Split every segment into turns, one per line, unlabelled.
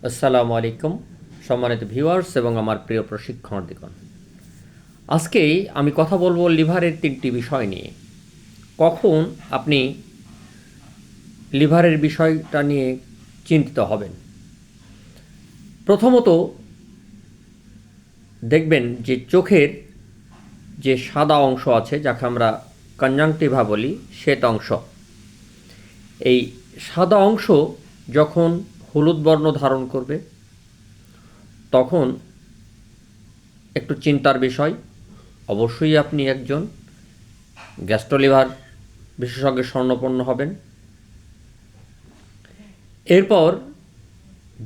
আসসালামু আলাইকুম সম্মানিত ভিউয়ার্স এবং আমার প্রিয় প্রশিক্ষণার্থীগণ। আজকেই আমি কথা বলবো লিভারের 3টি বিষয় নিয়ে। কখন আপনি লিভারের বিষয়টা নিয়ে চিন্তিত হবেন? প্রথমত দেখবেন যে চোখের যে সাদা অংশ আছে, যাকে আমরা কনজাংটিভা বলি, শ্বেত অংশ, এই সাদা অংশ যখন হলুদ বর্ণ ধারণ করবে তখন একটু চিন্তার বিষয়। অবশ্যই আপনি একজন গ্যাস্ট্রোলিভার বিশেষজ্ঞের শরণাপন্ন হবেন। এরপর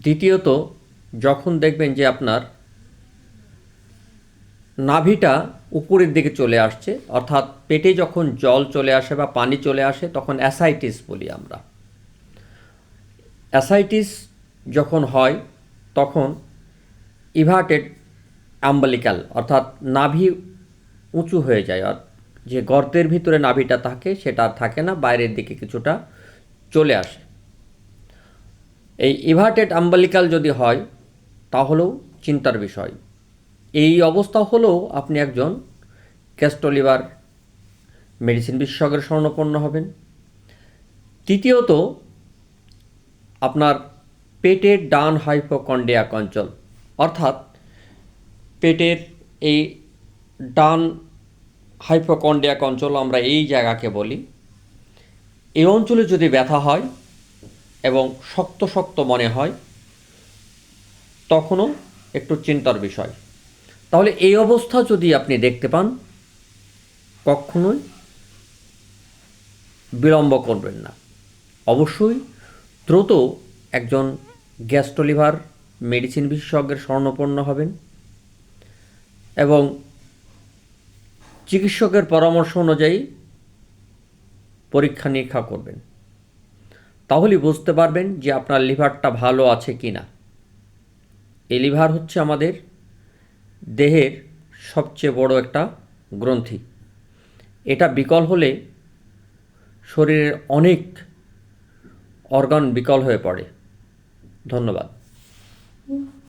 দ্বিতীয়ত, যখন দেখবেন যে আপনার নাভিটা উপরের দিকে চলে আসছে, অর্থাৎ পেটে যখন জল চলে আসে বা পানি চলে আসে, তখন অ্যাসাইটিস বলি আমরা। অ্যাসাইটিস যখন হয় তখন ইভার্টেড অ্যাম্বালিকাল, অর্থাৎ নাভি উঁচু হয়ে যায়, আর যে গর্তের ভিতরে নাভিটা থাকে সেটা আর থাকে না, বাইরের দিকে কিছুটা চলে আসে। এই ইভার্টেড অ্যাম্বালিকাল যদি হয় তাহলেও চিন্তার বিষয়। এই অবস্থা হলেও আপনি একজন গ্যাস্ট্রোলিভার মেডিসিন বিশেষজ্ঞের শরণাপন্ন হবেন। তৃতীয়ত, আপনার পেটের ডান হাইপোকন্ড্রিয়াক অঞ্চল, অর্থাৎ পেটের এই ডান হাইপোকন্ড্রিয়াক অঞ্চল আমরা এই জায়গাকে বলি, এই অঞ্চলে যদি ব্যথা হয় এবং শক্ত শক্ত মনে হয় তখনও একটু চিন্তার বিষয়। তাহলে এই অবস্থা যদি আপনি দেখতে পান, কখনোই বিলম্ব করবেন না। অবশ্যই দ্রুত একজন গ্যাস্ট্রোলিভার মেডিসিন বিশেষজ্ঞের শরণাপন্ন হবেন এবং চিকিৎসকের পরামর্শ অনুযায়ী পরীক্ষা নিরীক্ষা করবেন। তাহলেই বুঝতে পারবেন যে আপনার লিভারটা ভালো আছে কি না। এই লিভার হচ্ছে আমাদের দেহের সবচেয়ে বড় একটা গ্রন্থি। এটা বিকল হলে শরীরের অনেক অর্গান বিকল হয়ে পড়ে। ধন্যবাদ।